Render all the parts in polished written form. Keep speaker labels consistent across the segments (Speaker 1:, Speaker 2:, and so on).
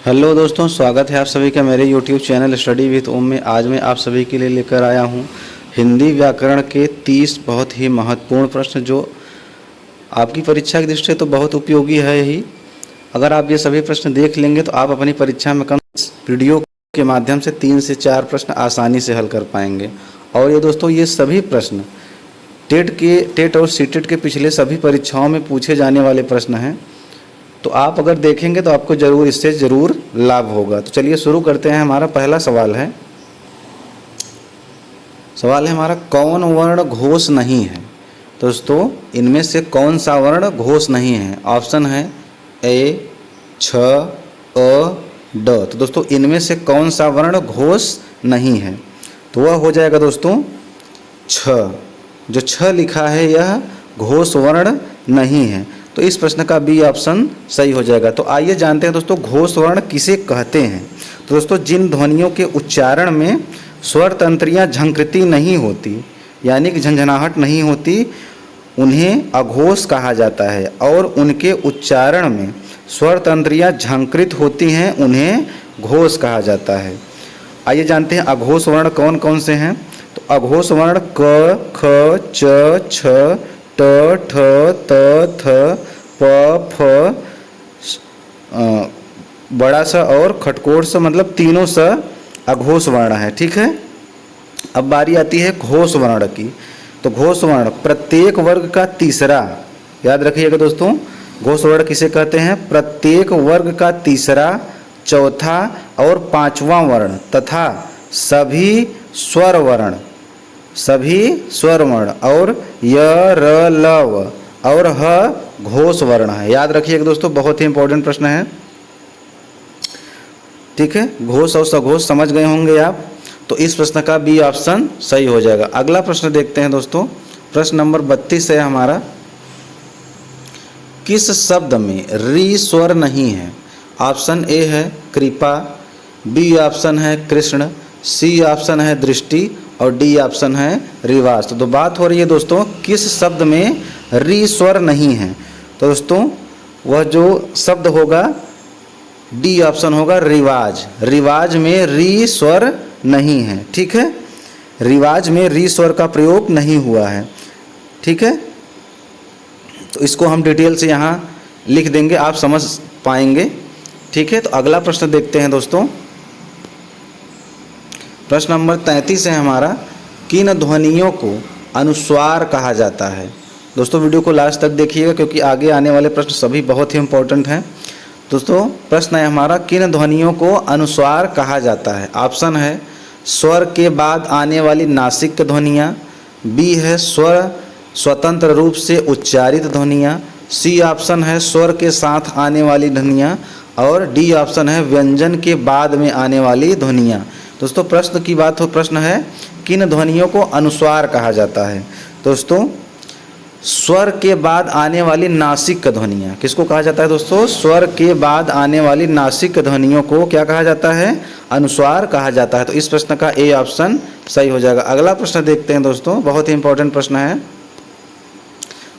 Speaker 1: Hello दोस्तों, स्वागत है आप सभी का मेरे YouTube चैनल स्टडी विद ओम में। आज मैं आप सभी के लिए लेकर आया हूं हिंदी व्याकरण के 30 बहुत ही महत्वपूर्ण प्रश्न जो आपकी परीक्षा की दृष्टि से तो बहुत उपयोगी है ही। अगर आप ये सभी प्रश्न देख लेंगे तो आप अपनी परीक्षा में वीडियो के माध्यम से 3 से 4 प्रश्न आसानी से हल कर पाएंगे। और ये दोस्तों, ये सभी प्रश्न टेट और सीटेट के पिछले सभी परीक्षाओं में पूछे जाने वाले प्रश्न हैं, तो आप अगर देखेंगे तो आपको इससे ज़रूर लाभ होगा। तो चलिए शुरू करते हैं। हमारा पहला सवाल है हमारा, कौन वर्ण घोष नहीं है? दोस्तों, इनमें से कौन सा वर्ण घोष नहीं है? ऑप्शन है ए, छ, अ, ड। तो दोस्तों, इनमें से कौन सा वर्ण घोष नहीं है? तो वह हो जाएगा दोस्तों छ। जो छ लिखा है यह घोष वर्ण नहीं है, तो इस प्रश्न का बी ऑप्शन सही हो जाएगा। तो आइए जानते हैं दोस्तों, घोष वर्ण किसे कहते हैं। तो दोस्तों, जिन ध्वनियों के उच्चारण में स्वर तंत्रियाँ झंकृति नहीं होती, यानी कि झंझनाहट नहीं होती, उन्हें अघोष कहा जाता है। और उनके उच्चारण में स्वर तंत्रियाँ झंकृत होती हैं, उन्हें घोष कहा जाता है। आइए जानते हैं अघोष वर्ण कौन कौन से हैं। तो अघोष वर्ण क, ख, च, छ, ट, ठ, त, थ, प, फ, बड़ा सा और खटकोर सा, मतलब तीनों सा अघोष वर्ण है। ठीक है। अब बारी आती है घोष वर्ण की। तो घोष वर्ण प्रत्येक वर्ग का तीसरा, याद रखिएगा दोस्तों, घोष वर्ण किसे कहते हैं? प्रत्येक वर्ग का तीसरा, चौथा और पांचवा वर्ण तथा सभी स्वर वर्ण और य, र, ल, व और ह घोष वर्ण है। याद रखिएगा दोस्तों, बहुत ही इंपॉर्टेंट प्रश्न है। ठीक है, घोष और सघोष समझ गए होंगे आप। तो इस प्रश्न का बी ऑप्शन सही हो जाएगा। अगला प्रश्न देखते हैं दोस्तों। प्रश्न नंबर 32 है हमारा, किस शब्द में री स्वर नहीं है? ऑप्शन ए है कृपा, बी ऑप्शन है कृष्ण, सी ऑप्शन है दृष्टि और डी ऑप्शन है रिवाज। तो बात हो रही है दोस्तों, किस शब्द में री स्वर नहीं है? तो दोस्तों, वह जो शब्द होगा डी ऑप्शन होगा रिवाज। रिवाज में री स्वर नहीं है। ठीक है, रिवाज में री स्वर का प्रयोग नहीं हुआ है। ठीक है, तो इसको हम डिटेल से यहाँ लिख देंगे, आप समझ पाएंगे। ठीक है, तो अगला प्रश्न देखते हैं दोस्तों। प्रश्न नंबर 33 है हमारा, किन ध्वनियों को अनुस्वार कहा जाता है? दोस्तों, वीडियो को लास्ट तक देखिएगा क्योंकि आगे आने वाले प्रश्न सभी बहुत ही इंपॉर्टेंट हैं। दोस्तों, प्रश्न है हमारा, किन ध्वनियों को अनुस्वार कहा जाता है? ऑप्शन है स्वर के बाद आने वाली नासिक ध्वनियाँ, बी है स्वर स्वतंत्र रूप से उच्चारित ध्वनियाँ, सी ऑप्शन है स्वर के साथ आने वाली ध्वनियाँ और डी ऑप्शन है व्यंजन के बाद में आने वाली ध्वनियाँ। दोस्तों, प्रश्न की बात हो, प्रश्न है किन ध्वनियों को अनुस्वार कहा जाता है? दोस्तों, स्वर के बाद आने वाली नासिक ध्वनियाँ किसको कहा जाता है? दोस्तों, स्वर के बाद आने वाली नासिक ध्वनियों को क्या कहा जाता है? अनुस्वार कहा जाता है। तो इस प्रश्न का ए ऑप्शन सही हो जाएगा। अगला प्रश्न देखते हैं दोस्तों, बहुत ही इंपॉर्टेंट प्रश्न है।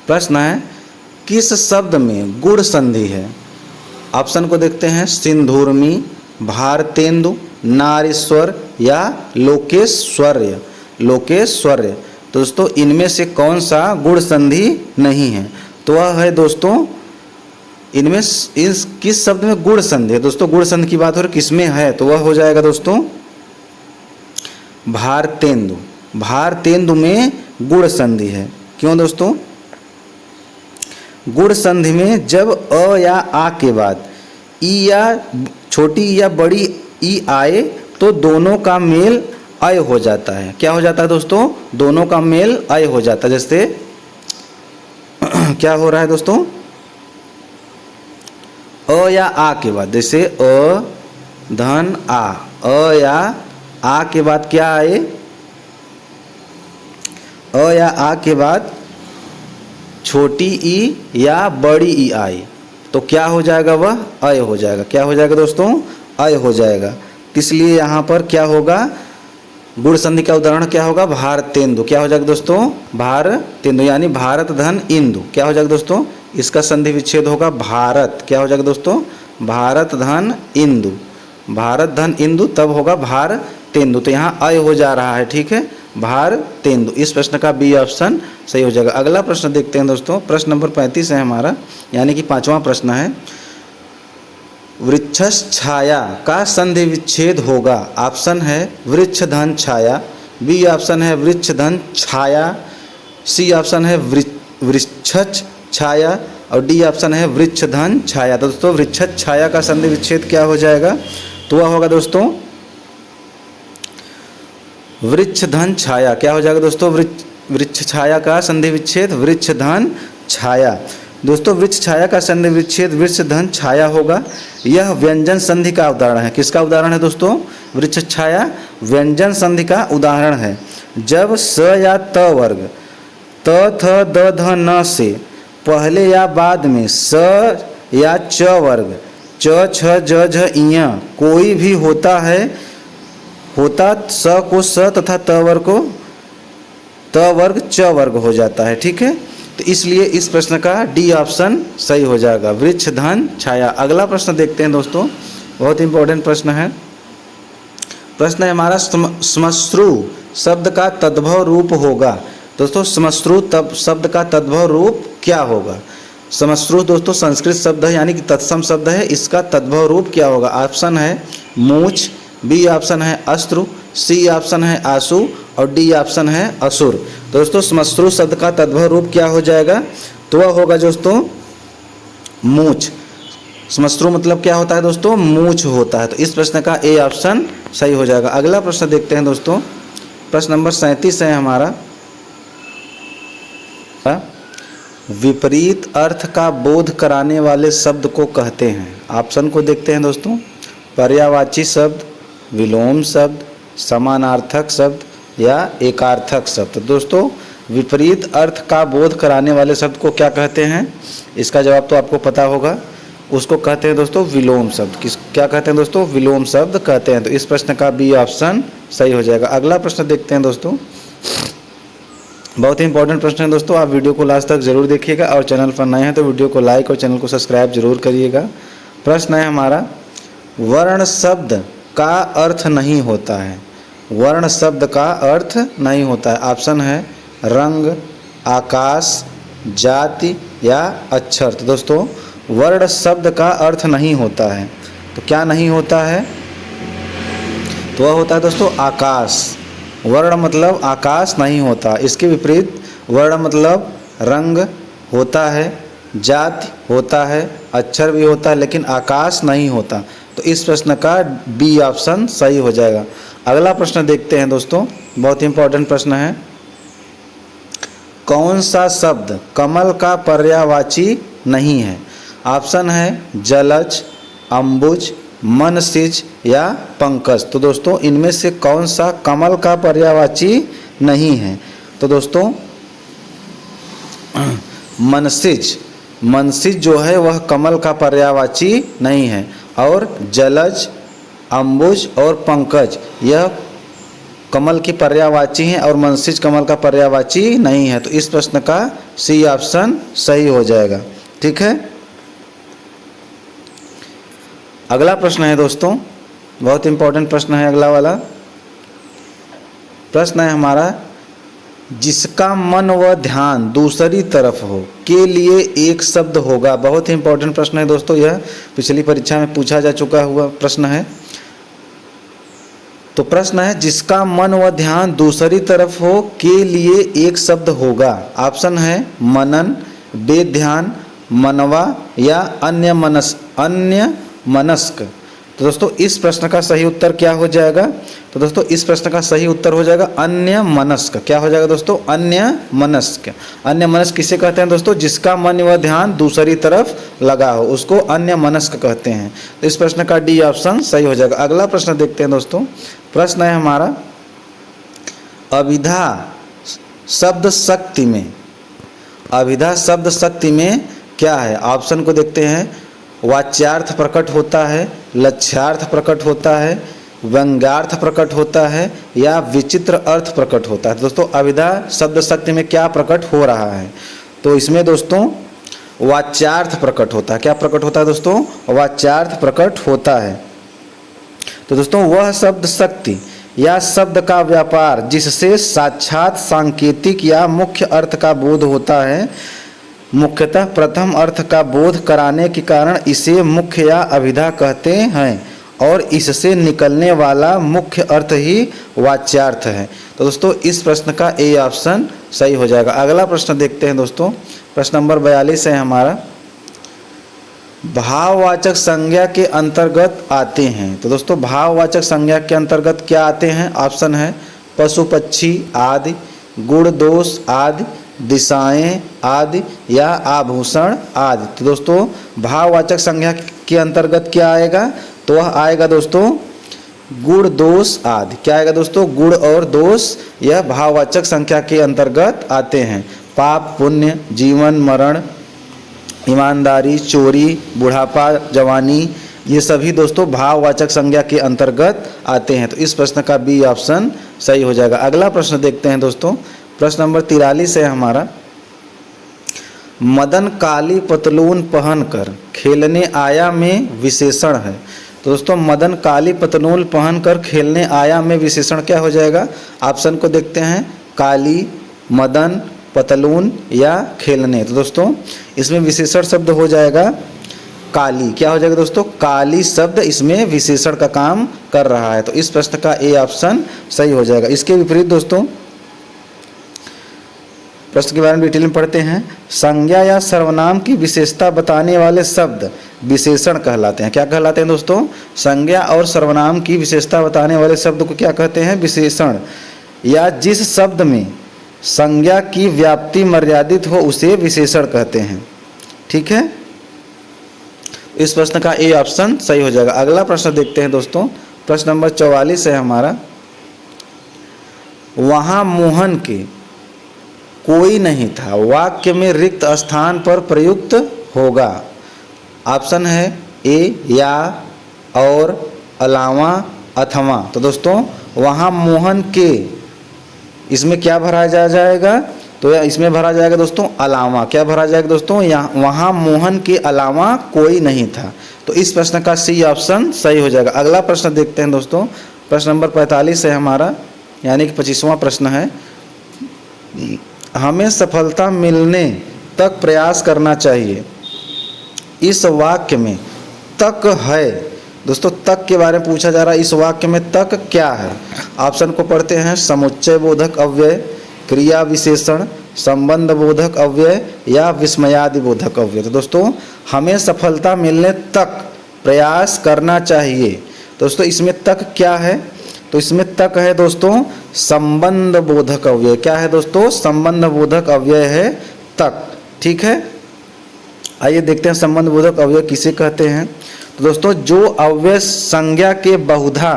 Speaker 1: प्रश्न है, किस शब्द में गुण संधि है? ऑप्शन को देखते हैं, सिंधूर्मी, भारतेंदु, नारीश्वर या लोकेश्वर्य। दोस्तों, इनमें से कौन सा गुण संधि नहीं है? तो वह है दोस्तों, इनमें इस किस शब्द में गुण संधि है? दोस्तों, गुण संधि की बात हो रही किसमें है? तो वह हो जाएगा दोस्तों भारतेंदु। भारतेंदु में गुण संधि है। क्यों दोस्तों? गुण संधि में जब अ या आ के बाद ई या छोटी या बड़ी ई आए तो दोनों का मेल अय हो जाता है। क्या हो जाता है दोस्तों? दोनों का मेल अय हो जाता है। जैसे क्या हो रहा है दोस्तों? अ या आ के बाद, जैसे अ धन आ, अ या आ के बाद क्या आए? अ या आ के बाद छोटी ई या बड़ी ई आई तो क्या हो जाएगा? वह अय हो जाएगा। क्या हो जाएगा दोस्तों? अय हो जाएगा। इसलिए यहाँ पर क्या होगा? गुण संधि का उदाहरण क्या होगा? भारतेंदु। क्या हो जाएगा दोस्तों? भारतेंदु, यानी भारत धन इंदु। क्या हो जाएगा दोस्तों? इसका संधि विच्छेद होगा भारत। क्या हो जाएगा दोस्तों? भारत धन इंदु, भारत धन इंदु तब होगा भार तेंदु। तो यहाँ अय हो जा रहा है, ठीक है, भार तेंदु। इस प्रश्न का बी ऑप्शन सही हो जाएगा। अगला प्रश्न देखते हैं दोस्तों, प्रश्न नंबर 35 है हमारा, यानी कि 5वां प्रश्न है। वृक्षस छाया का संधि विच्छेद होगा। ऑप्शन है वृक्ष धन छाया, बी ऑप्शन है वृक्ष धन छाया, सी ऑप्शन है वृक्षच छाया और डी ऑप्शन है वृक्ष धन छाया। तो दोस्तों वृक्षच छाया का संधि विच्छेद क्या हो जाएगा? तो वह होगा दोस्तों वृक्ष धन छाया। क्या हो जाएगा दोस्तों? वृक्ष छाया का संधि विच्छेद वृक्ष धन छाया। दोस्तों वृक्ष छाया का संधि विच्छेद वृक्ष धन छाया होगा। यह व्यंजन संधि का उदाहरण है। किसका उदाहरण है दोस्तों? वृक्ष छाया व्यंजन संधि का उदाहरण है। जब स या त वर्ग त थ द ध न से पहले या बाद में स या च वर्ग च छ ज झ इय कोई भी होता है, होता स को स तथा त वर्ग को त वर्ग च वर्ग हो जाता है, ठीक है। तो इसलिए इस प्रश्न का डी ऑप्शन सही हो जाएगा, वृक्ष धन छाया। अगला प्रश्न देखते हैं दोस्तों, बहुत इंपॉर्टेंट प्रश्न है। प्रश्न है हमारा श्मश्रु शब्द का तद्भव रूप होगा। दोस्तों श्मश्रु शब्द का तद्भव रूप क्या होगा? श्मश्रु दोस्तों संस्कृत शब्द है, यानी कि तत्सम शब्द है। इसका तद्भव रूप क्या होगा? ऑप्शन है मूछ, बी ऑप्शन है अश्रु, सी ऑप्शन है आंसू और डी ऑप्शन है असुर। दोस्तों श्मश्रु शब्द का तद्भव रूप क्या हो जाएगा? तो वह होगा दोस्तों मूछ। श्मश्रु मतलब क्या होता है दोस्तों? मूछ होता है। तो इस प्रश्न का ए ऑप्शन सही हो जाएगा। अगला प्रश्न देखते हैं दोस्तों, प्रश्न नंबर 37 है हमारा। विपरीत अर्थ का बोध कराने वाले शब्द को कहते हैं। ऑप्शन को देखते हैं दोस्तों, पर्यायवाची शब्द, विलोम शब्द, समानार्थक शब्द या एकार्थक शब्द। दोस्तों विपरीत अर्थ का बोध कराने वाले शब्द को क्या कहते हैं? इसका जवाब तो आपको पता होगा, उसको कहते हैं दोस्तों विलोम शब्द। क्या कहते हैं दोस्तों? विलोम शब्द कहते हैं। तो इस प्रश्न का बी ऑप्शन सही हो जाएगा। अगला प्रश्न देखते हैं दोस्तों, बहुत ही इंपॉर्टेंट प्रश्न है दोस्तों, आप वीडियो को लास्ट तक जरूर देखिएगा और चैनल पर नए हैं तो वीडियो को लाइक और चैनल को सब्सक्राइब जरूर करिएगा। प्रश्न है हमारा, वर्ण शब्द का अर्थ नहीं होता है। वर्ण शब्द का अर्थ नहीं होता है। ऑप्शन है रंग, आकाश, जाति या अक्षर। तो दोस्तों वर्ण शब्द का अर्थ नहीं होता है। तो क्या नहीं होता है? तो वह होता है दोस्तों आकाश। वर्ण मतलब आकाश नहीं होता। इसके विपरीत वर्ण मतलब रंग होता है, जाति होता है, अक्षर भी होता है, लेकिन आकाश नहीं होता। तो इस प्रश्न का बी ऑप्शन सही हो जाएगा। अगला प्रश्न देखते हैं दोस्तों, बहुत इंपॉर्टेंट प्रश्न है। कौन सा शब्द कमल का पर्यायवाची नहीं है? ऑप्शन है जलज, अम्बुज, मनसिज या पंकज। तो दोस्तों इनमें से कौन सा कमल का पर्यायवाची नहीं है? तो दोस्तों मनसिज, मनसिज जो है वह कमल का पर्यायवाची नहीं है। और जलज, अम्बुज और पंकज यह कमल की पर्यायवाची हैं और मनसिज कमल का पर्यायवाची नहीं है। तो इस प्रश्न का सी ऑप्शन सही हो जाएगा, ठीक है। अगला प्रश्न है दोस्तों, बहुत इंपॉर्टेंट प्रश्न है अगला वाला। प्रश्न है हमारा, जिसका मन व ध्यान दूसरी तरफ हो के लिए एक शब्द होगा। बहुत ही इंपॉर्टेंट प्रश्न है दोस्तों, यह पिछली परीक्षा में पूछा जा चुका हुआ प्रश्न है। तो प्रश्न है, जिसका मन व ध्यान दूसरी तरफ हो के लिए एक शब्द होगा। ऑप्शन है मनन, बेध्यान, मनवा या अन्य मनस्क। तो दोस्तों इस प्रश्न का सही उत्तर क्या हो जाएगा? तो दोस्तों इस प्रश्न का सही उत्तर हो जाएगा अन्य मनस्क। क्या हो जाएगा दोस्तों? अन्य मनस्क। अन्य मनस्क किसे कहते हैं दोस्तों? जिसका मन व ध्यान दूसरी तरफ लगा हो उसको अन्य मनस्क कहते हैं। तो इस प्रश्न का डी ऑप्शन सही हो जाएगा। अगला प्रश्न देखते हैं दोस्तों, प्रश्न है हमारा, अभिधा शब्द शक्ति में, अभिधा शब्द शक्ति में क्या है? ऑप्शन को देखते हैं, वाच्यार्थ प्रकट होता है, लक्ष्यार्थ प्रकट होता है, व्यंग्यार्थ प्रकट होता है या विचित्र अर्थ प्रकट होता है। दोस्तों अभिधा शब्द शक्ति में क्या प्रकट हो रहा है? तो इसमें दोस्तों वाच्यार्थ प्रकट होता है। क्या प्रकट होता है दोस्तों? वाच्यार्थ प्रकट होता है। तो दोस्तों वह शब्द शक्ति या शब्द का व्यापार जिससे साक्षात सांकेतिक या मुख्य अर्थ का बोध होता है, मुख्यतः प्रथम अर्थ का बोध कराने के कारण इसे मुख्य या अभिधा कहते हैं और इससे निकलने वाला मुख्य अर्थ ही वाच्यार्थ है। तो दोस्तों इस प्रश्न का ए ऑप्शन सही हो जाएगा। अगला प्रश्न देखते हैं दोस्तों, प्रश्न नंबर 42 है हमारा, भाववाचक संज्ञा के अंतर्गत आते हैं। तो दोस्तों भाववाचक संज्ञा के अंतर्गत क्या आते हैं? ऑप्शन है पशु पक्षी आदि, गुण दोष आदि, दिशाएं आदि या आभूषण आदि। तो दोस्तों भाववाचक संज्ञा के अंतर्गत क्या आएगा? तो वह आएगा दोस्तों गुण दोष आदि। क्या आएगा दोस्तों? गुण और दोष यह भाववाचक संख्या के अंतर्गत आते हैं। पाप पुण्य, जीवन मरण, ईमानदारी, चोरी, बुढ़ापा, जवानी, ये सभी दोस्तों भाववाचक संज्ञा के अंतर्गत आते हैं। तो इस प्रश्न का बी ऑप्शन सही हो जाएगा। अगला प्रश्न देखते हैं दोस्तों, प्रश्न नंबर 43 है हमारा, मदन काली पतलून पहनकर खेलने आया में विशेषण है। तो दोस्तों मदन काली पतलून पहनकर खेलने आया में विशेषण क्या हो जाएगा? ऑप्शन को देखते हैं, काली, मदन, पतलून या खेलने। तो दोस्तों इसमें विशेषण शब्द हो जाएगा काली। क्या हो जाएगा दोस्तों? काली शब्द इसमें विशेषण का काम कर रहा है। तो इस प्रश्न का ए ऑप्शन सही हो जाएगा। इसके विपरीत दोस्तों प्रश्न के बारे में डिटेल में पढ़ते हैं, संज्ञा या सर्वनाम की विशेषता बताने वाले शब्द विशेषण कहलाते हैं। क्या कहलाते हैं दोस्तों? संज्ञा और सर्वनाम की विशेषता बताने वाले शब्द को क्या कहते हैं? विशेषण। या जिस शब्द में संज्ञा की व्याप्ति मर्यादित हो उसे विशेषण कहते हैं। ठीक है, इस प्रश्न का ए ऑप्शन सही हो जाएगा। अगला प्रश्न देखते हैं दोस्तों, प्रश्न नंबर 44 है हमारा, वहां मोहन के कोई नहीं था वाक्य में रिक्त स्थान पर प्रयुक्त होगा। ऑप्शन है ए या, और, अलावा, अथवा। तो दोस्तों वहां मोहन के, इसमें क्या भरा जाएगा? तो इसमें भरा जाएगा दोस्तों अलावा। क्या भरा जाएगा दोस्तों? यहाँ वहाँ मोहन के अलावा कोई नहीं था। तो इस प्रश्न का सी ऑप्शन सही हो जाएगा। अगला प्रश्न देखते हैं दोस्तों, प्रश्न नंबर 45 है हमारा, यानी कि 25वां प्रश्न है, हमें सफलता मिलने तक प्रयास करना चाहिए। इस वाक्य में तक है दोस्तों, तक के बारे में पूछा जा रहा है। इस वाक्य में तक क्या है? ऑप्शन को पढ़ते हैं, समुच्चय बोधक अव्यय, क्रिया विशेषण, संबंध बोधक अव्यय या विस्मयादि बोधक अव्यय। तो दोस्तों हमें सफलता मिलने तक प्रयास करना चाहिए। दोस्तों इसमें तक क्या है? तो इसमें तक है दोस्तों संबंध बोधक अव्यय। क्या है दोस्तों? संबंध बोधक अव्यय है तक। ठीक है, आइए देखते हैं संबंध बोधक अव्यय किसे कहते हैं। तो दोस्तों जो अव्यय संज्ञा के बहुधा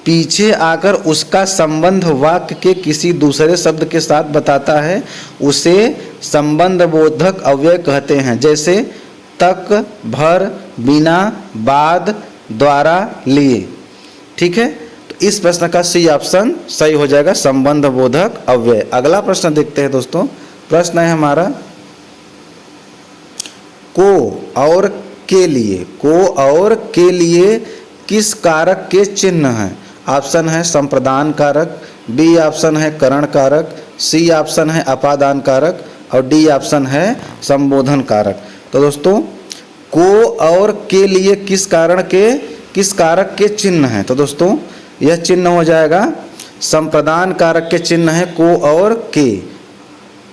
Speaker 1: पीछे आकर उसका संबंध वाक्य के किसी दूसरे शब्द के साथ बताता है उसे संबंध बोधक अव्यय कहते हैं। जैसे तक, भर, बिना, बाद, द्वारा, लिए। ठीक है, तो इस प्रश्न का सी ऑप्शन सही हो जाएगा, संबंध बोधक अव्यय। अगला प्रश्न देखते हैं दोस्तों, प्रश्न है हमारा, को और के लिए, को और के लिए किस कारक के चिन्ह हैं? ऑप्शन है संप्रदान कारक, बी ऑप्शन है करण कारक, सी ऑप्शन है अपादान कारक और डी ऑप्शन है संबोधन कारक। तो दोस्तों को और के लिए किस कारक के चिन्ह हैं? तो दोस्तों यह चिन्ह हो जाएगा संप्रदान कारक के चिन्ह है को और के।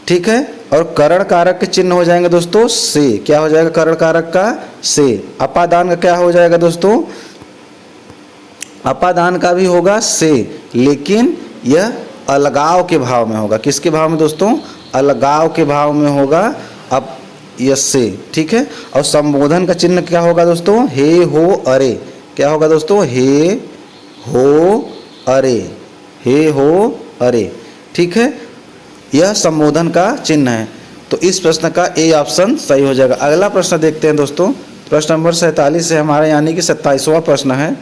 Speaker 1: ठीक है, और करण कारक के चिन्ह हो जाएंगे दोस्तों से। क्या हो जाएगा करण कारक का? से। अपादान का क्या हो जाएगा दोस्तों? अपादान का भी होगा से, लेकिन यह अलगाव के भाव में होगा। किसके भाव में दोस्तों? अलगाव के भाव में होगा अब यह से। ठीक है, और संबोधन का चिन्ह क्या होगा दोस्तों? हे, हो, अरे। क्या होगा दोस्तों? हे, हो, अरे, हे, हो, अरे। ठीक है, यह संबोधन का चिन्ह है। तो इस प्रश्न का ए ऑप्शन सही हो जाएगा। अगला प्रश्न देखते हैं दोस्तों, प्रश्न नंबर 47 है हमारा, यानी कि 27वां प्रश्न है,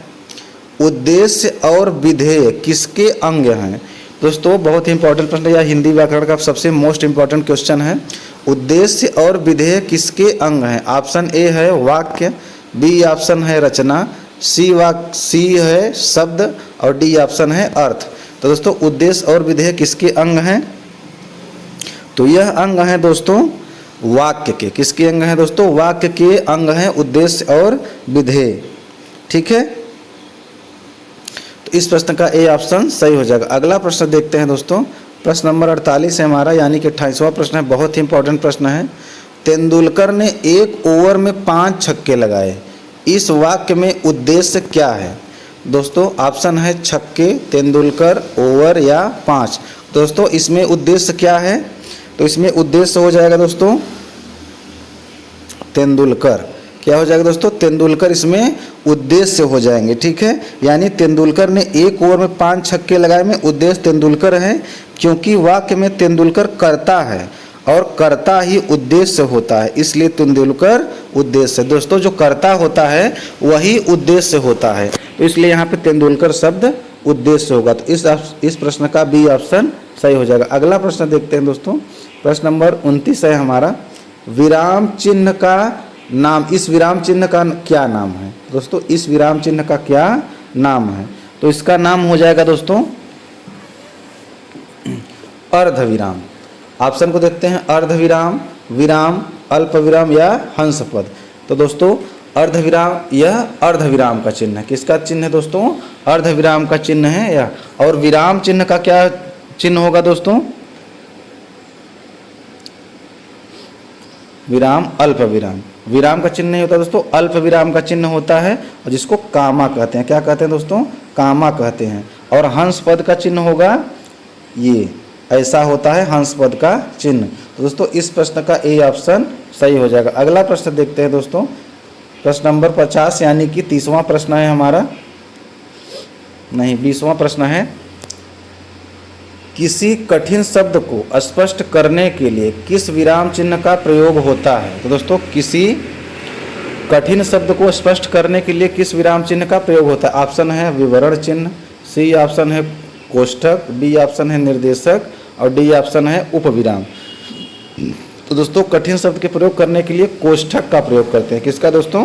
Speaker 1: उद्देश्य और विधेय किसके अंग हैं? दोस्तों बहुत ही इंपॉर्टेंट प्रश्न है, यह हिंदी व्याकरण का सबसे मोस्ट इंपॉर्टेंट क्वेश्चन है। उद्देश्य और विधेय किसके अंग हैं? ऑप्शन ए है वाक्य, बी ऑप्शन है रचना, सी है शब्द और डी ऑप्शन है अर्थ। तो दोस्तों उद्देश्य और विधेय किसके अंग हैं? तो यह अंग है दोस्तों वाक्य के। किसके अंग हैं दोस्तों? वाक्य के अंग हैं उद्देश्य और विधेय। ठीक है, तो इस प्रश्न का ए ऑप्शन सही हो जाएगा। अगला प्रश्न देखते हैं दोस्तों, प्रश्न नंबर 48 है हमारा, यानी कि 28वां प्रश्न है। बहुत ही इंपॉर्टेंट प्रश्न है। तेंदुलकर ने एक ओवर में 5 छक्के लगाए, इस वाक्य में उद्देश्य क्या है? दोस्तों ऑप्शन है छक्के, तेंदुलकर, ओवर या 5। दोस्तों इसमें उद्देश्य क्या है? तो इसमें उद्देश्य हो जाएगा दोस्तों तेंदुलकर। क्या हो जाएगा दोस्तों? तेंदुलकर इसमें उद्देश्य हो जाएंगे। ठीक है, यानी तेंदुलकर ने एक ओवर में 5 छक्के लगाए में उद्देश्य तेंदुलकर है, क्योंकि वाक्य में तेंदुलकर करता है और करता ही उद्देश्य होता है, इसलिए तेंदुलकर उद्देश्य। दोस्तों जो करता होता है वही उद्देश्य होता है, तो इसलिए यहाँ पे तेंदुलकर शब्द उद्देश्य होगा। तो इस प्रश्न का बी ऑप्शन सही हो जाएगा। अगला प्रश्न देखते हैं दोस्तों, प्रश्न नंबर 29 है हमारा। विराम चिन्ह का नाम, इस विराम चिन्ह का क्या नाम है? दोस्तों इस विराम चिन्ह का क्या नाम है? तो इसका नाम हो जाएगा दोस्तों अर्धविराम। ऑप्शन को देखते हैं, अर्धविराम, विराम, अल्पविराम या हंसपद। तो दोस्तों अर्धविराम, यह अर्धविराम का चिन्ह है। किसका चिन्ह है दोस्तों? अर्धविराम का चिन्ह है यह। और विराम चिन्ह का क्या चिन्ह होगा दोस्तों? विराम, अल्पविराम। विराम का चिन्ह नहीं होता दोस्तों, अल्पविराम का चिन्ह होता है, और जिसको कामा कहते हैं। क्या कहते हैं दोस्तों? कामा कहते हैं। और हंस पद का चिन्ह होगा ये, ऐसा होता है हंस पद का चिन्ह। तो दोस्तों इस प्रश्न का ए ऑप्शन सही हो जाएगा। अगला प्रश्न देखते हैं दोस्तों, प्रश्न नंबर 50, यानी कि 30वां प्रश्न है हमारा, नहीं 20वां प्रश्न है। किसी कठिन शब्द को स्पष्ट करने के लिए किस विराम चिन्ह का प्रयोग होता है? तो दोस्तों किसी कठिन शब्द को स्पष्ट करने के लिए किस विराम चिन्ह का प्रयोग होता है? ऑप्शन है विवरण चिन्ह, सी ऑप्शन है कोष्ठक, बी ऑप्शन है निर्देशक और डी ऑप्शन है उपविराम। तो दोस्तों कठिन शब्द के प्रयोग करने के लिए कोष्ठक का प्रयोग करते हैं। किसका दोस्तों?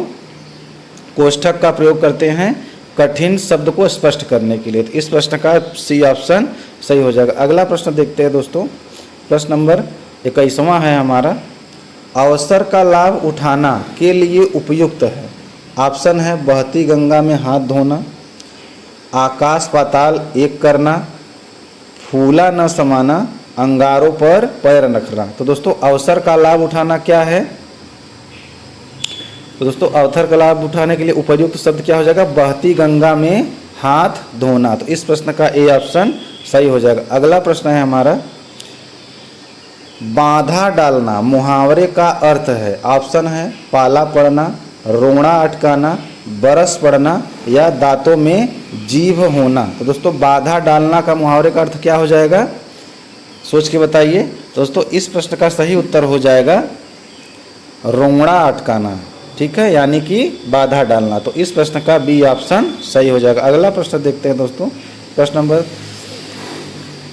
Speaker 1: कोष्ठक का प्रयोग करते हैं कठिन शब्द को स्पष्ट करने के लिए। तो इस प्रश्न का सी ऑप्शन सही हो जाएगा। अगला प्रश्न देखते हैं दोस्तों, प्रश्न नंबर 21वां है हमारा। अवसर का लाभ उठाना के लिए उपयुक्त है। ऑप्शन है बहती गंगा में हाथ धोना, आकाश पाताल एक करना, फूला न समाना, अंगारों पर पैर रखना। तो दोस्तों अवसर का लाभ उठाना क्या है? तो दोस्तों अवसर का लाभ उठाने के लिए उपयुक्त शब्द क्या हो जाएगा? बहती गंगा में हाथ धोना। तो इस प्रश्न का ए ऑप्शन सही हो जाएगा। अगला प्रश्न है हमारा, बाधा डालना मुहावरे का अर्थ है। ऑप्शन है पाला पड़ना, रोना अटकाना, बरस पड़ना या दांतों में जीभ होना। तो दोस्तों बाधा डालना का मुहावरे का अर्थ क्या हो जाएगा? सोच के बताइए। दोस्तों इस प्रश्न का सही उत्तर हो जाएगा रोना अटकाना। ठीक है, यानी कि बाधा डालना। तो इस प्रश्न का बी ऑप्शन सही हो जाएगा। अगला प्रश्न देखते हैं दोस्तों,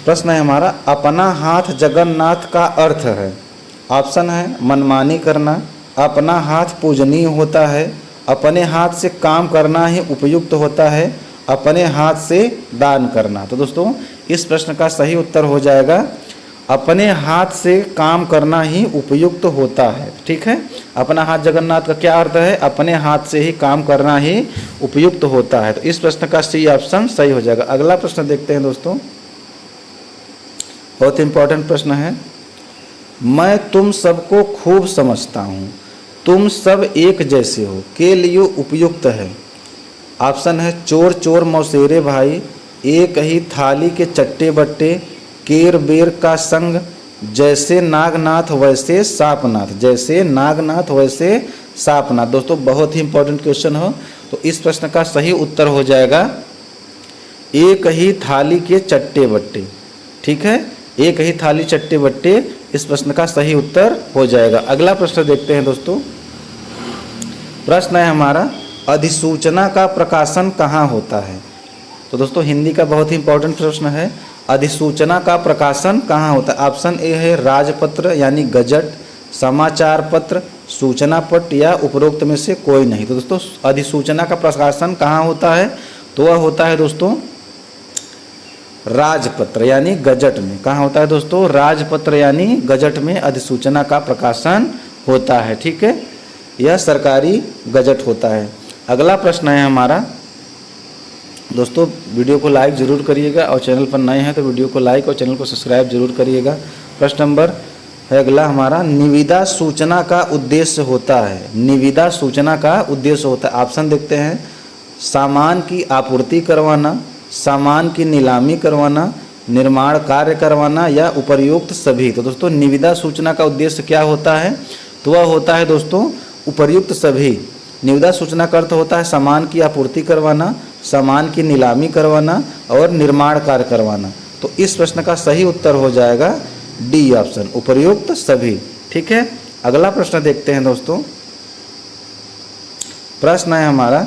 Speaker 1: प्रश्न है हमारा, अपना हाथ जगन्नाथ का अर्थ है। ऑप्शन है मनमानी करना, अपना हाथ पूजनीय होता है, अपने हाथ से काम करना ही उपयुक्त होता है, अपने हाथ से दान करना। तो दोस्तों इस प्रश्न का सही उत्तर हो जाएगा अपने हाथ से काम करना ही उपयुक्त होता है। ठीक है, अपना हाथ जगन्नाथ का क्या अर्थ है? अपने हाथ से ही काम करना ही उपयुक्त होता है। तो इस प्रश्न का सी ऑप्शन सही हो जाएगा। अगला प्रश्न देखते हैं दोस्तों, बहुत इंपॉर्टेंट प्रश्न है। मैं तुम सबको खूब समझता हूँ, तुम सब एक जैसे हो के लिए उपयुक्त है। ऑप्शन है चोर चोर मौसेरे भाई, एक ही थाली के चट्टे बट्टे, केर बेर का संग, जैसे नागनाथ वैसे सापनाथ, जैसे नागनाथ वैसे सापनाथ। दोस्तों बहुत ही इंपॉर्टेंट क्वेश्चन हो, तो इस प्रश्न का सही उत्तर हो जाएगा एक ही थाली के चट्टे बट्टे। ठीक है, एक ही थाली चट्टे बट्टे इस प्रश्न का सही उत्तर हो जाएगा। अगला प्रश्न देखते हैं दोस्तों, प्रश्न है हमारा, अधिसूचना का प्रकाशन कहाँ होता है? तो दोस्तों हिंदी का बहुत ही इंपॉर्टेंट प्रश्न है। अधिसूचना का प्रकाशन कहाँ होता है? ऑप्शन ए है राजपत्र यानी गजट, समाचार पत्र, सूचना पत्र या उपरोक्त में से कोई नहीं। तो दोस्तों अधिसूचना का प्रकाशन कहाँ होता है? तो वह होता है दोस्तों राजपत्र यानी गजट में। कहाँ होता है दोस्तों? राजपत्र यानी गजट में अधिसूचना का प्रकाशन होता है। ठीक है, यह सरकारी गजट होता है। अगला प्रश्न है हमारा दोस्तों, वीडियो को लाइक जरूर करिएगा और चैनल पर नए हैं तो वीडियो को लाइक और चैनल को सब्सक्राइब जरूर करिएगा। प्रश्न नंबर है अगला हमारा, निविदा सूचना का उद्देश्य होता है। निविदा सूचना का उद्देश्य होता है, ऑप्शन देखते हैं, सामान की आपूर्ति करवाना, सामान की नीलामी करवाना, निर्माण कार्य करवाना या उपर्युक्त सभी। तो दोस्तों निविदा सूचना का उद्देश्य क्या होता है? तो वह होता है दोस्तों उपर्युक्त सभी। निविदा सूचना का अर्थ होता है सामान की आपूर्ति करवाना, सामान की नीलामी करवाना और निर्माण कार्य करवाना। तो इस प्रश्न का सही उत्तर हो जाएगा डी ऑप्शन, उपर्युक्त सभी। ठीक है, अगला प्रश्न देखते हैं दोस्तों। प्रश्न है हमारा,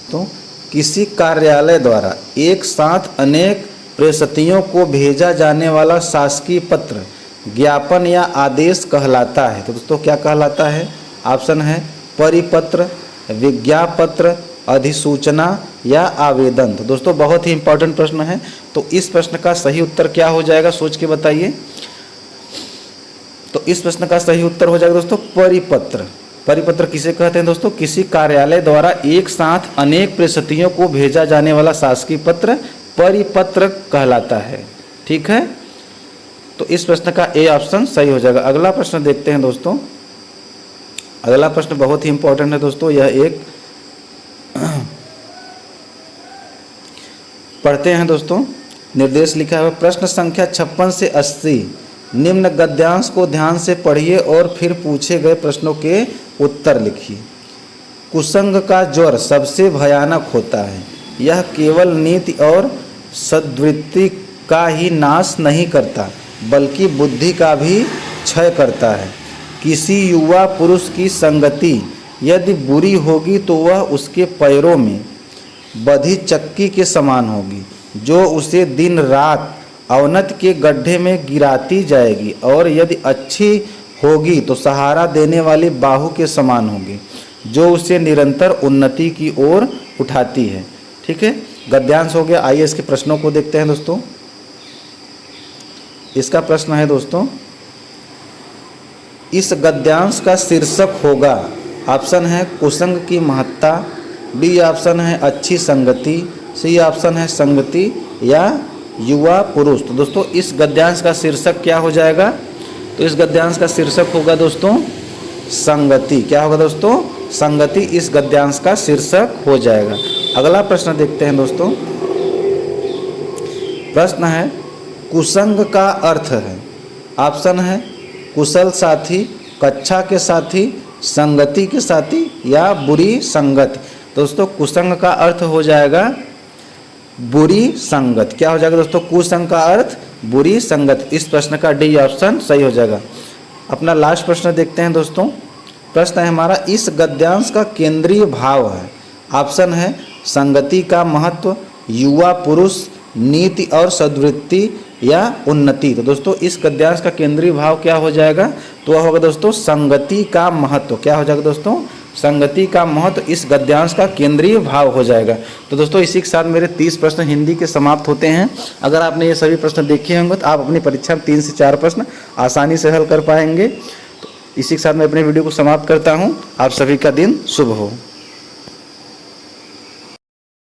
Speaker 1: तो किसी कार्यालय द्वारा एक साथ अनेक प्रेषितों को भेजा जाने वाला शासकीय पत्र ज्ञापन या आदेश कहलाता है। तो दोस्तों क्या कहलाता है? ऑप्शन है परिपत्र, विज्ञापत्र, अधिसूचना या आवेदन। तो दोस्तों बहुत ही इंपॉर्टेंट प्रश्न है, तो इस प्रश्न का सही उत्तर क्या हो जाएगा? सोच के बताइए। तो इस प्रश्न का सही उत्तर हो जाएगा दोस्तों परिपत्र। परिपत्र किसे कहते हैं दोस्तों? किसी कार्यालय द्वारा एक साथ अनेक प्रेषितों को भेजा जाने वाला शासकीय पत्र परिपत्र कहलाता है। ठीक है, तो इस प्रश्न का ए ऑप्शन सही हो जाएगा। अगला प्रश्न देखते हैं दोस्तों। अगला प्रश्न बहुत ही इंपॉर्टेंट है दोस्तों, यह एक पढ़ते हैं दोस्तों। निर्देश लिखा है, प्रश्न संख्या 56 से 80 निम्न गद्यांश को ध्यान से पढ़िए और फिर पूछे गए प्रश्नों के उत्तर लिखिए। कुसंग का ज्वर सबसे भयानक होता है, यह केवल नीति और सद्वृत्ति का ही नाश नहीं करता बल्कि बुद्धि का भी क्षय करता है। किसी युवा पुरुष की संगति यदि बुरी होगी तो वह उसके पैरों में बधी चक्की के समान होगी, जो उसे दिन रात अवनति के गड्ढे में गिराती जाएगी, और यदि अच्छी होगी तो सहारा देने वाली बाहु के समान होगी, जो उसे निरंतर उन्नति की ओर उठाती है। ठीक है, गद्यांश हो गया। आइए इसके प्रश्नों को देखते हैं दोस्तों। इसका प्रश्न है दोस्तों, इस गद्यांश का शीर्षक होगा, ऑप्शन है कुसंग की महत्ता, बी ऑप्शन है अच्छी संगति, सी ऑप्शन है संगति या युवा पुरुष। तो दोस्तों इस गद्यांश का शीर्षक क्या हो जाएगा? तो इस गद्यांश का शीर्षक होगा दोस्तों संगति। क्या होगा दोस्तों? संगति इस गद्यांश का शीर्षक हो जाएगा। अगला प्रश्न देखते हैं दोस्तों। प्रश्न है, कुसंग का अर्थ है, ऑप्शन है कुशल साथी, कक्षा के साथी, संगति के साथी या बुरी संगत। दोस्तों कुसंग का अर्थ हो जाएगा बुरी संगत। क्या हो जाएगा दोस्तों? कुसंग का अर्थ बुरी संगत। इस प्रश्न का डी ऑप्शन सही हो जाएगा। अपना लास्ट प्रश्न देखते हैं दोस्तों। प्रश्न है हमारा, इस गद्यांश का केंद्रीय भाव है, ऑप्शन है संगति का महत्व, युवा पुरुष, नीति और सद्वृत्ति या उन्नति। तो दोस्तों इस गद्यांश का केंद्रीय भाव क्या हो जाएगा? तो वह होगा दोस्तों संगति का महत्व। क्या हो जाएगा दोस्तों? संगति का महत्व इस गद्यांश का केंद्रीय भाव हो जाएगा। तो दोस्तों इसी के साथ मेरे 30 प्रश्न हिंदी के समाप्त होते हैं। अगर आपने ये सभी प्रश्न देखे होंगे तो आप अपनी परीक्षा में 3 से 4 प्रश्न आसानी से हल कर पाएंगे। तो इसी के साथ मैं अपने वीडियो को समाप्त करता हूँ। आप सभी का दिन शुभ हो।